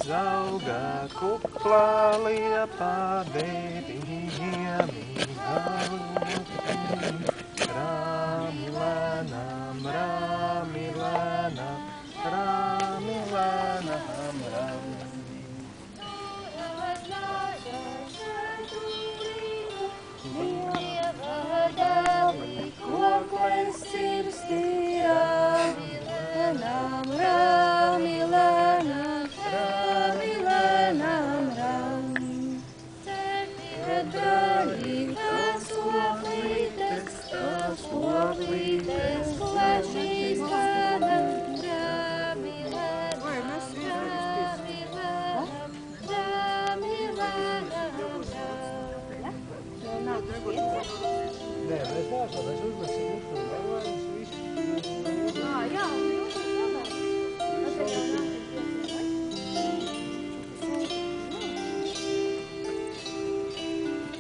Zauga kuplā liepā debijiem Rāmi lēnām, rāmi lēnām, rāmi lēnām, rāmi. Dēli, koklis sirsnī, rāmi lēnām, rāmi lēnām, rāmi lēnām, rāmi. Cerpie dēli, tās koplītes, plašīs lēnām, rāmi lēnām, rāmi lēnām, rāmi lēnām, rāmi. Nē, mēs neesam, mēs uzmesim uz to, lai visu. Jā, jūs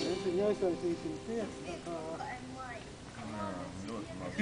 Mēs viņu aiztaisīsim tiek, tā kā... Jā, ļoti maz.